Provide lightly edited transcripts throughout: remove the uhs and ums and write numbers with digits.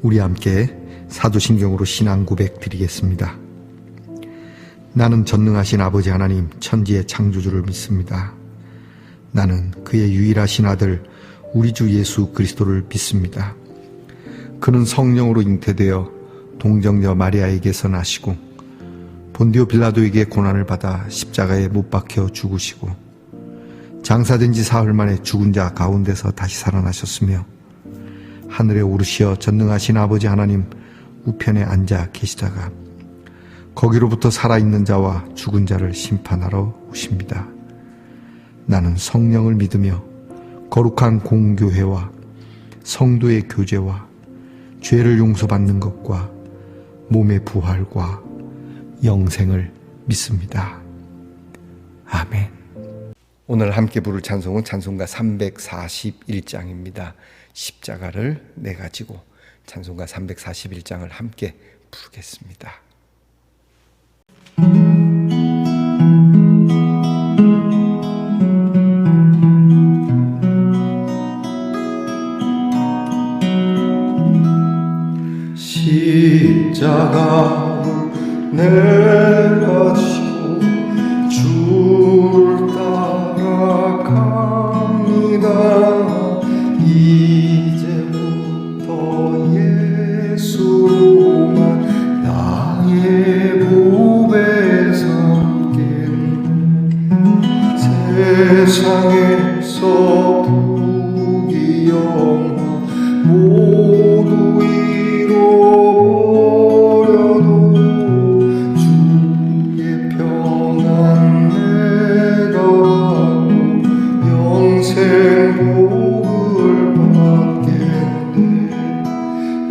우리 함께 사도신경으로 신앙 고백 드리겠습니다. 나는 전능하신 아버지 하나님 천지의 창조주를 믿습니다. 나는 그의 유일하신 아들 우리 주 예수 그리스도를 믿습니다. 그는 성령으로 잉태되어 동정녀 마리아에게서 나시고 본디오 빌라도에게 고난을 받아 십자가에 못 박혀 죽으시고 장사된 지 사흘 만에 죽은 자 가운데서 다시 살아나셨으며 하늘에 오르시어 전능하신 아버지 하나님 우편에 앉아 계시다가 거기로부터 살아있는 자와 죽은 자를 심판하러 오십니다. 나는 성령을 믿으며 거룩한 공교회와 성도의 교제와 죄를 용서받는 것과 몸의 부활과 영생을 믿습니다. 아멘. 오늘 함께 부를 찬송은 찬송가 341장입니다. 십자가를 내 가지고 찬송가 341장을 함께 부르겠습니다. 십자가를 내가 지고 주를 따라갑니다. 이제부터 예수로만 나의 몸에 삼겠네. 세상에서 부귀영화 모두 잃어버려도 주의 평안 내가 받고 영생 복을 받겠네.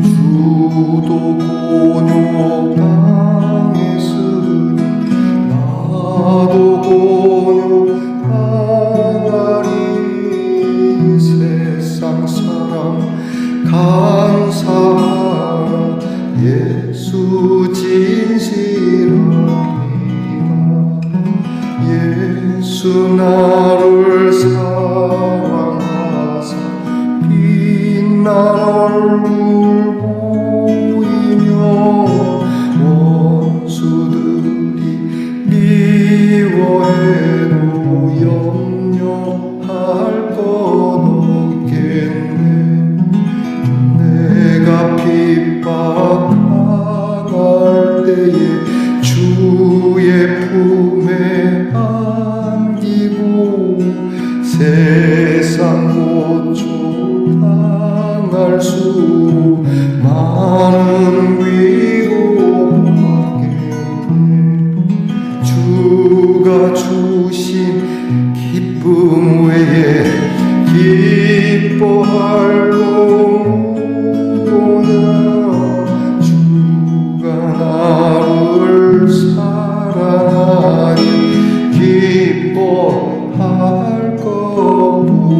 주도 곤욕 당했으니 나도 곤욕 당하리. 세상 사람 감사하라. 예수 진실합니다. 예수 나를 사랑하사 빛난 얼굴 보이며 원수들이 미워해도 염려할 것 없겠네. 내가 핍박당할 때에 주의 품에 안기고 세상 고초 당할수록 많은 위로 받겠네. 주가 주신 기쁨 외에 기뻐할 것 주가 나를 사랑하니 기뻐할 것뿐일세.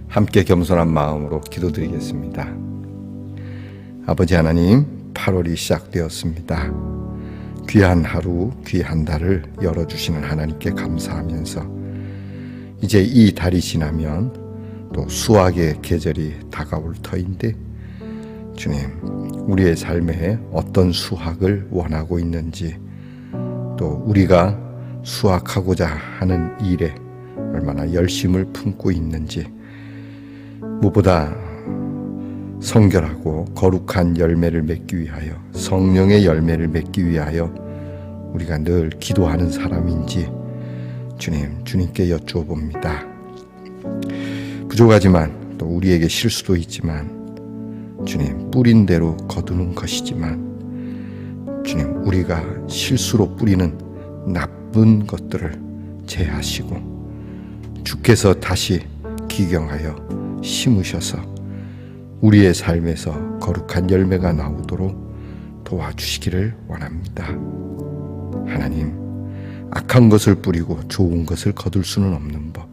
함께 겸손한 마음으로 기도드리겠습니다. 아버지 하나님, 8월이 시작되었습니다. 귀한 하루, 귀한 달을 열어주시는 하나님께 감사하면서 이제 이 달이 지나면 또 수확의 계절이 다가올 터인데 주님, 우리의 삶에 어떤 수확을 원하고 있는지 또 우리가 수확하고자 하는 일에 얼마나 열심을 품고 있는지 무엇보다 성결하고 거룩한 열매를 맺기 위하여 성령의 열매를 맺기 위하여 우리가 늘 기도하는 사람인지 주님께 여쭈어 봅니다. 부족하지만 또 우리에게 실수도 있지만 주님, 뿌린 대로 거두는 것이지만 주님, 우리가 실수로 뿌리는 나쁜 것들을 제하시고 주께서 다시 기경하여 심으셔서 우리의 삶에서 거룩한 열매가 나오도록 도와주시기를 원합니다. 하나님, 악한 것을 뿌리고 좋은 것을 거둘 수는 없는 법.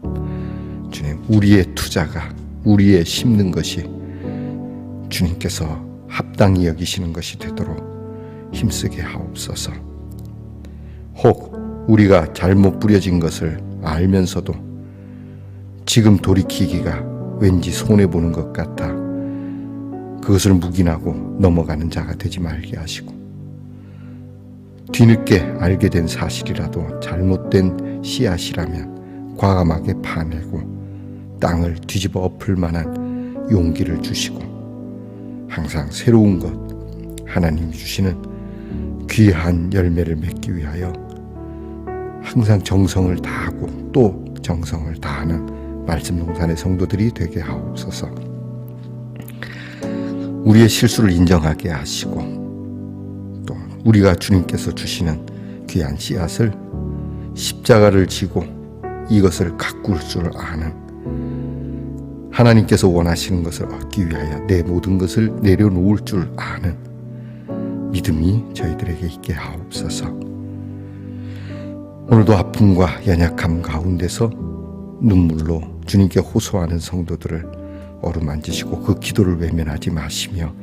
주님, 우리의 투자가, 우리의 심는 것이 주님께서 합당히 여기시는 것이 되도록 힘쓰게 하옵소서. 혹 우리가 잘못 뿌려진 것을 알면서도 지금 돌이키기가 왠지 손해보는 것 같아 그것을 묵인하고 넘어가는 자가 되지 말게 하시고, 뒤늦게 알게 된 사실이라도 잘못된 씨앗이라면 과감하게 파내고 땅을 뒤집어 엎을 만한 용기를 주시고, 항상 새로운 것, 하나님이 주시는 귀한 열매를 맺기 위하여 항상 정성을 다하고 또 정성을 다하는 말씀 농산의 성도들이 되게 하옵소서. 우리의 실수를 인정하게 하시고, 또 우리가 주님께서 주시는 귀한 씨앗을 십자가를 지고 이것을 가꿀 줄 아는, 하나님께서 원하시는 것을 얻기 위하여 내 모든 것을 내려놓을 줄 아는 믿음이 저희들에게 있게 하옵소서. 오늘도 아픔과 연약함 가운데서 눈물로 주님께 호소하는 성도들을 어루만지시고 그 기도를 외면하지 마시며,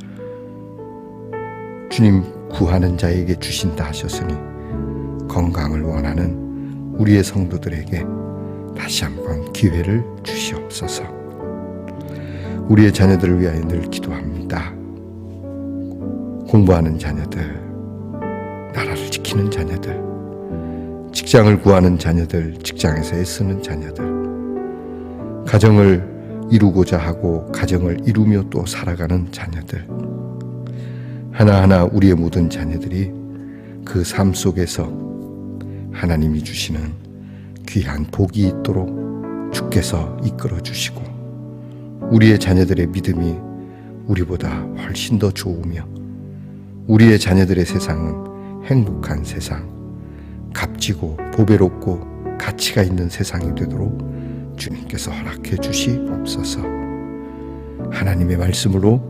주님 구하는 자에게 주신다 하셨으니 건강을 원하는 우리의 성도들에게 다시 한번 기회를 주시옵소서. 우리의 자녀들을 위하여 늘 기도합니다. 공부하는 자녀들, 나라를 지키는 자녀들, 직장을 구하는 자녀들, 직장에서 애쓰는 자녀들, 가정을 이루고자 하고 가정을 이루며 또 살아가는 자녀들, 하나하나 우리의 모든 자녀들이 그 삶 속에서 하나님이 주시는 귀한 복이 있도록 주께서 이끌어 주시고, 우리의 자녀들의 믿음이 우리보다 훨씬 더 좋으며 우리의 자녀들의 세상은 행복한 세상, 값지고 보배롭고 가치가 있는 세상이 되도록 주님께서 허락해 주시옵소서. 하나님의 말씀으로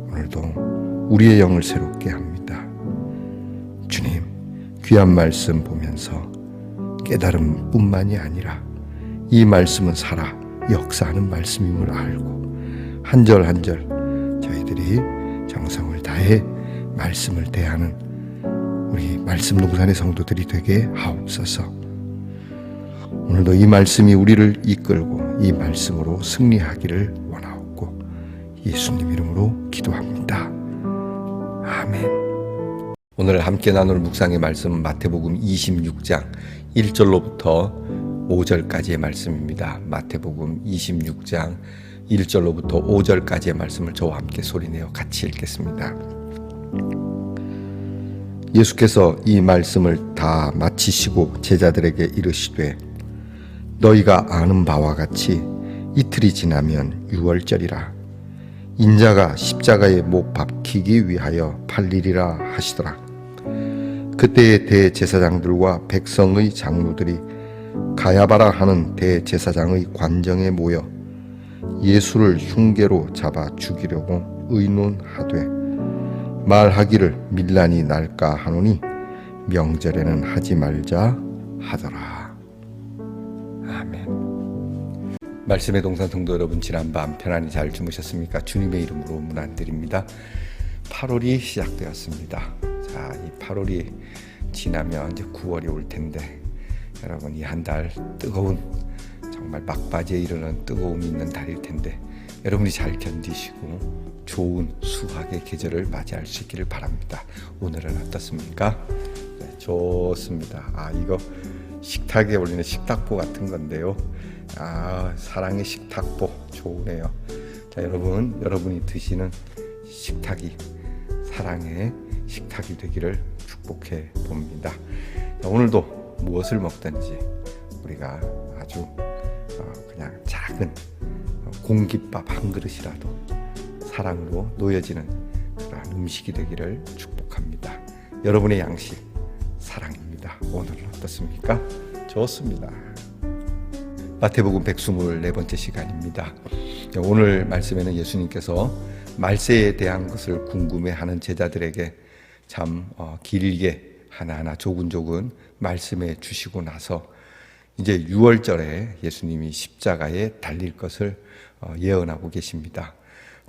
오늘도 우리의 영을 새롭게 합니다. 주님, 귀한 말씀 보면서 깨달음뿐만이 아니라 이 말씀은 살아 역사하는 말씀임을 알고 한 절 한 절 저희들이 정성을 다해 말씀을 대하는 우리 말씀 농산의 성도들이 되게 하옵소서. 오늘도 이 말씀이 우리를 이끌고 이 말씀으로 승리하기를 원하옵고 예수님 이름으로 기도합니다. 아멘. 오늘 함께 나눌 묵상의 말씀은 마태복음 26장 1절로부터 5절까지의 말씀입니다. 마태복음 26장 1절로부터 5절까지의 말씀을 저와 함께 소리내어 같이 읽겠습니다. 예수께서 이 말씀을 다 마치시고 제자들에게 이르시되, 너희가 아는 바와 같이 이틀이 지나면 유월절이라. 인자가 십자가에 못 박히기 위하여 팔리리라 하시더라. 그때의 대제사장들과 백성의 장로들이 가야바라 하는 대제사장의 관정에 모여 예수를 흉계로 잡아 죽이려고 의논하되 말하기를 밀란이 날까 하노니 명절에는 하지 말자 하더라. 아멘. 말씀의 동산 성도 여러분, 지난밤 편안히 잘 주무셨습니까? 주님의 이름으로 문안드립니다. 8월이 시작되었습니다. 자, 이 8월이 지나면 이제 9월이 올 텐데, 여러분, 이 한 달 뜨거운, 정말 막바지에 이르는 뜨거움이 있는 달일 텐데 여러분이 잘 견디시고 좋은 수확의 계절을 맞이할 수 있기를 바랍니다. 오늘은 어떻습니까? 네, 좋습니다. 이거 식탁에 올리는 식탁보 같은 건데요. 사랑의 식탁보 좋으네요. 자, 여러분, 여러분이 드시는 식탁이 사랑의 식탁이 되기를 축복해 봅니다. 자, 오늘도 무엇을 먹든지 우리가 아주 그냥 작은 공깃밥 한 그릇이라도 사랑으로 놓여지는 그런 음식이 되기를 축복합니다. 여러분의 양식 사랑입니다. 오늘은 어떻습니까? 좋습니다. 마태복음 124번째 시간입니다. 오늘 말씀에는 예수님께서 말세에 대한 것을 궁금해하는 제자들에게 참 길게 하나하나 조근조근 말씀해 주시고 나서 이제 6월절에 예수님이 십자가에 달릴 것을 예언하고 계십니다.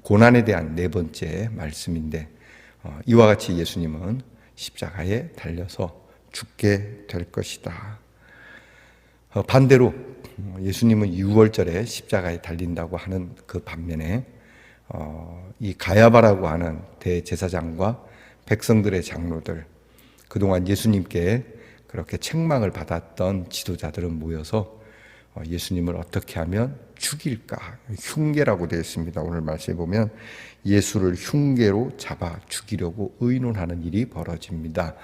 고난에 대한 네 번째 말씀인데, 이와 같이 예수님은 십자가에 달려서 죽게 될 것이다. 반대로 예수님은 유월절에 십자가에 달린다고 하는 그 반면에 이 가야바라고 하는 대제사장과 백성들의 장로들, 그동안 예수님께 그렇게 책망을 받았던 지도자들은 모여서 예수님을 어떻게 하면 죽일까, 흉계라고 되어 있습니다. 오늘 말씀에 보면 예수를 흉계로 잡아 죽이려고 의논하는 일이 벌어집니다.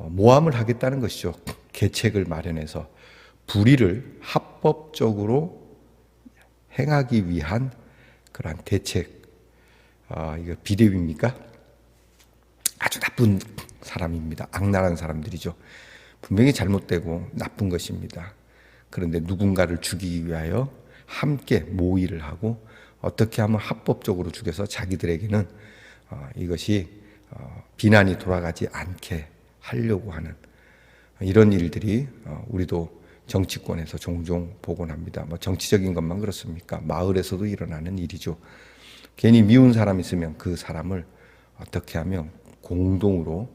모함을 하겠다는 것이죠. 계책을 마련해서 불의를 합법적으로 행하기 위한 그러한 대책. 이거 비대위입니까? 아주 나쁜 사람입니다. 악랄한 사람들이죠. 분명히 잘못되고 나쁜 것입니다. 그런데 누군가를 죽이기 위하여 함께 모의를 하고 어떻게 하면 합법적으로 죽여서 자기들에게는 이것이 비난이 돌아가지 않게 하려고 하는 이런 일들이 우리도 정치권에서 종종 보곤 합니다. 뭐 정치적인 것만 그렇습니까? 마을에서도 일어나는 일이죠. 괜히 미운 사람 있으면 그 사람을 어떻게 하면 공동으로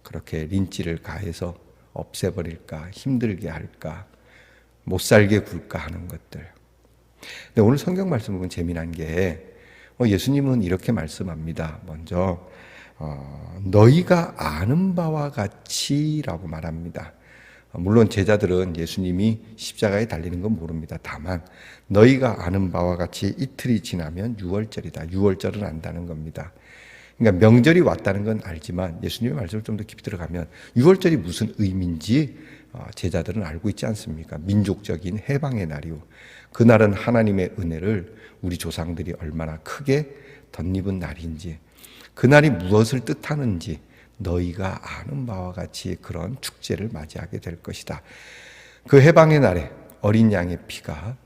그렇게 린치를 가해서 없애버릴까, 힘들게 할까, 못 살게 굴까 하는 것들. 근데 오늘 성경 말씀 보면 재미난 게 예수님은 이렇게 말씀합니다. 먼저 너희가 아는 바와 같이라고 말합니다. 물론 제자들은 예수님이 십자가에 달리는 건 모릅니다. 다만 너희가 아는 바와 같이 이틀이 지나면 유월절이다. 유월절은 안다는 겁니다. 그러니까 명절이 왔다는 건 알지만 예수님의 말씀을 좀 더 깊이 들어가면 유월절이 무슨 의미인지 제자들은 알고 있지 않습니까? 민족적인 해방의 날이요. 그날은 하나님의 은혜를 우리 조상들이 얼마나 크게 덧입은 날인지, 그날이 무엇을 뜻하는지 너희가 아는 바와 같이 그런 축제를 맞이하게 될 것이다. 그 해방의 날에 어린 양의 피가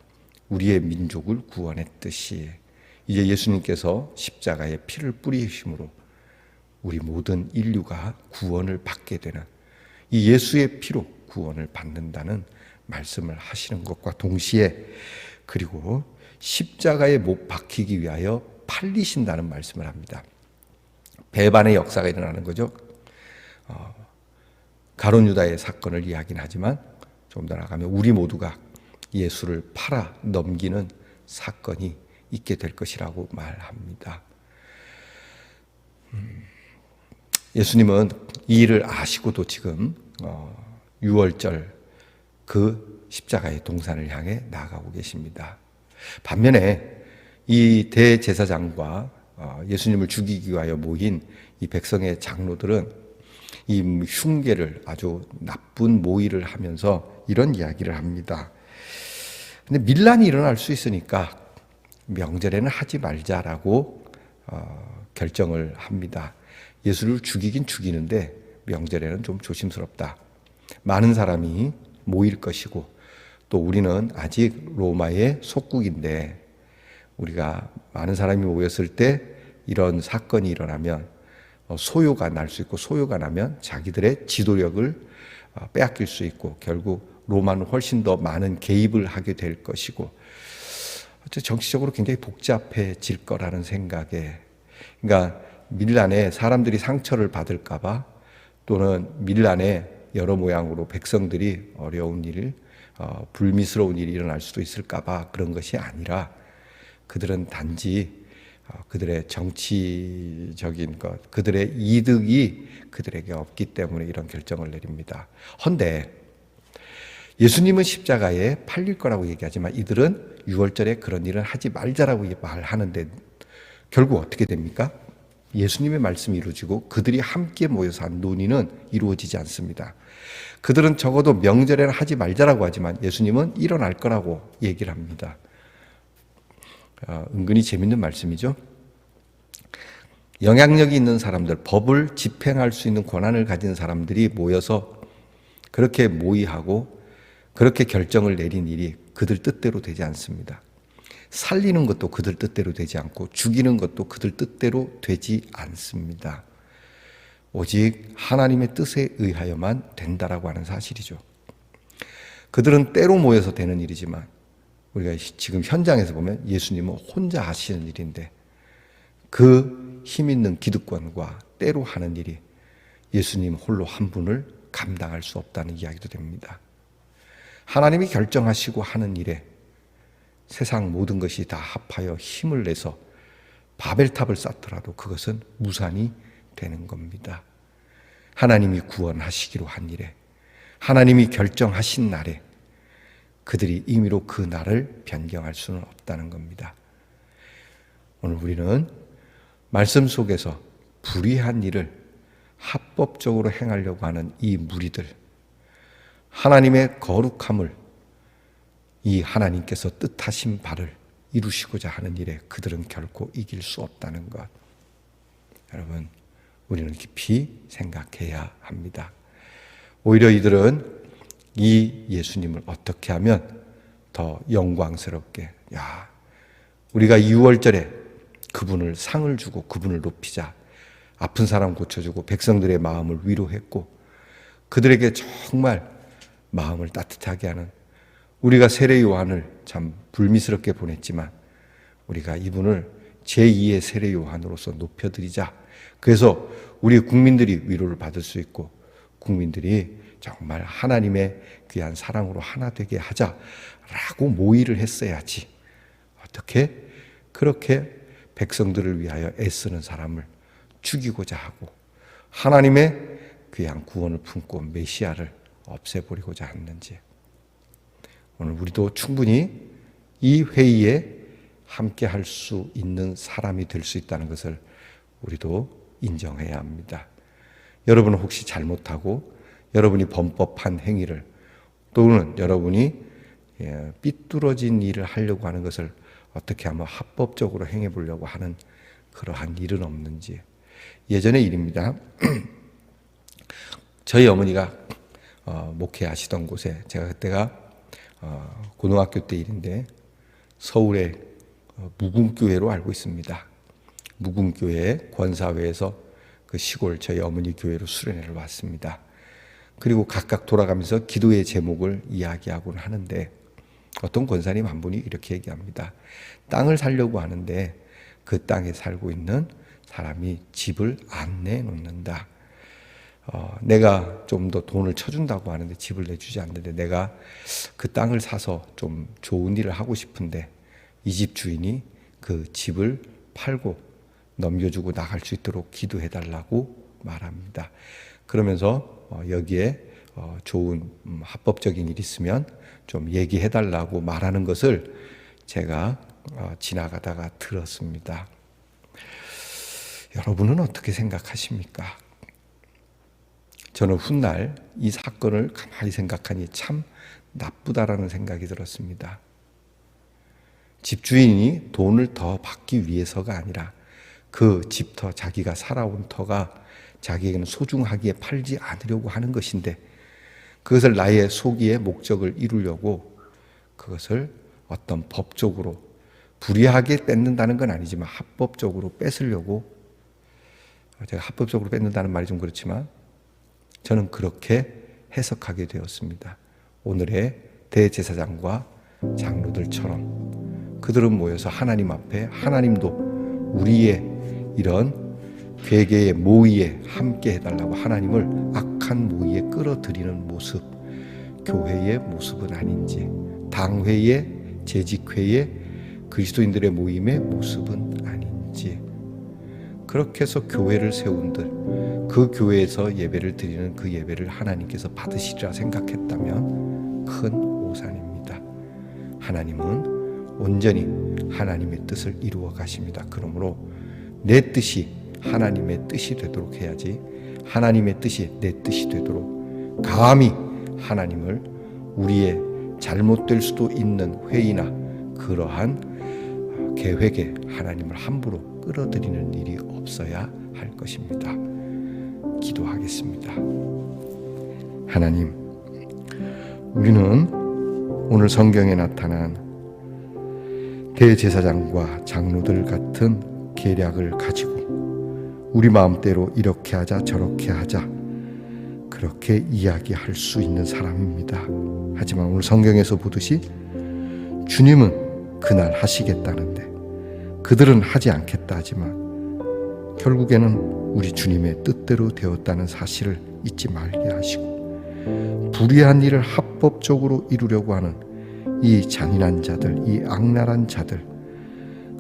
우리의 민족을 구원했듯이 이제 예수님께서 십자가에 피를 뿌리심으로 우리 모든 인류가 구원을 받게 되는, 이 예수의 피로 구원을 받는다는 말씀을 하시는 것과 동시에, 그리고 십자가에 못 박히기 위하여 팔리신다는 말씀을 합니다. 배반의 역사가 일어나는 거죠. 가룟 유다의 사건을 이야기는 하지만 좀 더 나아가면 우리 모두가 예수를 팔아 넘기는 사건이 있게 될 것이라고 말합니다. 예수님은 이 일을 아시고도 지금 유월절 그 십자가의 동산을 향해 나아가고 계십니다. 반면에 이 대제사장과 예수님을 죽이기 위하여 모인 이 백성의 장로들은 이 흉계를, 아주 나쁜 모의를 하면서 이런 이야기를 합니다. 근데 밀란이 일어날 수 있으니까 명절에는 하지 말자라고 결정을 합니다. 예수를 죽이긴 죽이는데 명절에는 좀 조심스럽다. 많은 사람이 모일 것이고 또 우리는 아직 로마의 속국인데 우리가 많은 사람이 모였을 때 이런 사건이 일어나면 소요가 날 수 있고, 소요가 나면 자기들의 지도력을 빼앗길 수 있고 결국 로마는 훨씬 더 많은 개입을 하게 될 것이고, 정치적으로 굉장히 복잡해질 거라는 생각에, 그러니까 밀란에 사람들이 상처를 받을까 봐, 또는 밀란에 여러 모양으로 백성들이 어려운 일, 불미스러운 일이 일어날 수도 있을까 봐 그런 것이 아니라 그들은 단지 그들의 정치적인 것, 그들의 이득이 그들에게 없기 때문에 이런 결정을 내립니다. 헌데 예수님은 십자가에 팔릴 거라고 얘기하지만 이들은 유월절에 그런 일은 하지 말자라고 말하는데 결국 어떻게 됩니까? 예수님의 말씀이 이루어지고 그들이 함께 모여서 한 논의는 이루어지지 않습니다. 그들은 적어도 명절에는 하지 말자라고 하지만 예수님은 일어날 거라고 얘기를 합니다. 은근히 재밌는 말씀이죠. 영향력이 있는 사람들, 법을 집행할 수 있는 권한을 가진 사람들이 모여서 그렇게 모의하고 그렇게 결정을 내린 일이 그들 뜻대로 되지 않습니다. 살리는 것도 그들 뜻대로 되지 않고 죽이는 것도 그들 뜻대로 되지 않습니다. 오직 하나님의 뜻에 의하여만 된다라고 하는 사실이죠. 그들은 때로 모여서 되는 일이지만 우리가 지금 현장에서 보면 예수님은 혼자 하시는 일인데 그 힘 있는 기득권과 때로 하는 일이 예수님 홀로 한 분을 감당할 수 없다는 이야기도 됩니다. 하나님이 결정하시고 하는 일에 세상 모든 것이 다 합하여 힘을 내서 바벨탑을 쌓더라도 그것은 무산이 되는 겁니다. 하나님이 구원하시기로 한 일에, 하나님이 결정하신 날에 그들이 임의로 그 날을 변경할 수는 없다는 겁니다. 오늘 우리는 말씀 속에서 불의한 일을 합법적으로 행하려고 하는 이 무리들, 하나님의 거룩함을, 이 하나님께서 뜻하신 바를 이루시고자 하는 일에 그들은 결코 이길 수 없다는 것, 여러분 우리는 깊이 생각해야 합니다. 오히려 이들은 이 예수님을 어떻게 하면 더 영광스럽게, 우리가 6월절에 그분을 상을 주고 그분을 높이자, 아픈 사람 고쳐주고 백성들의 마음을 위로했고 그들에게 정말 마음을 따뜻하게 하는, 우리가 세례 요한을 참 불미스럽게 보냈지만 우리가 이분을 제2의 세례 요한으로서 높여드리자. 그래서 우리 국민들이 위로를 받을 수 있고 국민들이 정말 하나님의 귀한 사랑으로 하나 되게 하자라고 모의를 했어야지. 어떻게 그렇게 백성들을 위하여 애쓰는 사람을 죽이고자 하고 하나님의 귀한 구원을 품고 메시아를 없애버리고자 했는지. 오늘 우리도 충분히 이 회의에 함께 할 수 있는 사람이 될 수 있다는 것을 우리도 인정해야 합니다. 여러분은 혹시 잘못하고 여러분이 범법한 행위를, 또는 여러분이 삐뚤어진 일을 하려고 하는 것을 어떻게 하면 합법적으로 행해 보려고 하는 그러한 일은 없는지. 예전의 일입니다. 저희 어머니가 목회하시던 곳에, 제가 그때가 고등학교 때 일인데 서울의 무궁교회로 알고 있습니다. 무궁교회 권사회에서 그 시골 저희 어머니 교회로 수련회를 왔습니다. 그리고 각각 돌아가면서 기도의 제목을 이야기하곤 하는데 어떤 권사님 한 분이 이렇게 얘기합니다. 땅을 사려고 하는데 그 땅에 살고 있는 사람이 집을 안 내놓는다. 내가 좀 더 돈을 쳐준다고 하는데 집을 내주지 않는데 내가 그 땅을 사서 좀 좋은 일을 하고 싶은데 이 집 주인이 그 집을 팔고 넘겨주고 나갈 수 있도록 기도해달라고 말합니다. 그러면서 여기에 좋은 합법적인 일이 있으면 좀 얘기해달라고 말하는 것을 제가 지나가다가 들었습니다. 여러분은 어떻게 생각하십니까? 저는 훗날 이 사건을 가만히 생각하니 참 나쁘다라는 생각이 들었습니다. 집주인이 돈을 더 받기 위해서가 아니라 그 집터, 자기가 살아온 터가 자기에게는 소중하기에 팔지 않으려고 하는 것인데 그것을 나의 소기의 목적을 이루려고 그것을 어떤 법적으로 불이하게 뺏는다는 건 아니지만 합법적으로 뺏으려고, 제가 합법적으로 뺏는다는 말이 좀 그렇지만 저는 그렇게 해석하게 되었습니다. 오늘의 대제사장과 장로들처럼 그들은 모여서 하나님 앞에, 하나님도 우리의 이런 괴계의 모의에 함께 해달라고 하나님을 악한 모의에 끌어들이는 모습, 교회의 모습은 아닌지, 당회의, 재직회의, 그리스도인들의 모임의 모습은 아닌지, 그렇게 해서 교회를 세운들 그 교회에서 예배를 드리는 그 예배를 하나님께서 받으시리라 생각했다면 큰 오산입니다. 하나님은 온전히 하나님의 뜻을 이루어 가십니다. 그러므로 내 뜻이 하나님의 뜻이 되도록 해야지, 하나님의 뜻이 내 뜻이 되도록 감히 하나님을 우리의 잘못될 수도 있는 회의나 그러한 계획에 하나님을 함부로 끌어들이는 일이 없어야 할 것입니다. 기도하겠습니다. 하나님, 우리는 오늘 성경에 나타난 대제사장과 장로들 같은 계략을 가지고 우리 마음대로 이렇게 하자 저렇게 하자 그렇게 이야기할 수 있는 사람입니다. 하지만 오늘 성경에서 보듯이 주님은 그날 하시겠다는데 그들은 하지 않겠다 하지만 결국에는 우리 주님의 뜻대로 되었다는 사실을 잊지 말게 하시고 불의한 일을 합법적으로 이루려고 하는 이 잔인한 자들, 이 악랄한 자들,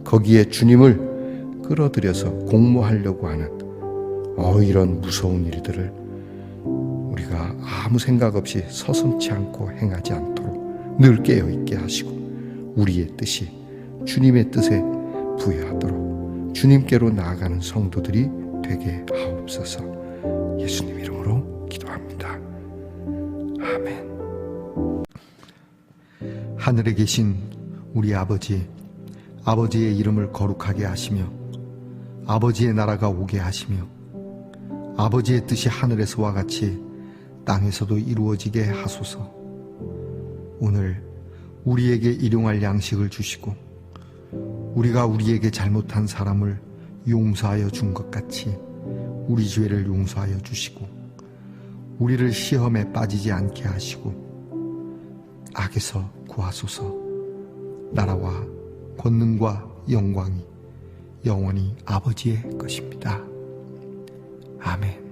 거기에 주님을 끌어들여서 공모하려고 하는 이런 무서운 일들을 우리가 아무 생각 없이 서슴지 않고 행하지 않도록 늘 깨어있게 하시고 우리의 뜻이 주님의 뜻에 부여하도록 주님께로 나아가는 성도들이 되게 하옵소서. 예수님 이름으로 기도합니다. 아멘. 하늘에 계신 우리 아버지, 아버지의 이름을 거룩하게 하시며 아버지의 나라가 오게 하시며 아버지의 뜻이 하늘에서와 같이 땅에서도 이루어지게 하소서. 오늘 우리에게 일용할 양식을 주시고 우리가 우리에게 잘못한 사람을 용서하여 준 것 같이 우리 죄를 용서하여 주시고 우리를 시험에 빠지지 않게 하시고 악에서 구하소서. 나라와 권능과 영광이 영원히 아버지의 것입니다. 아멘.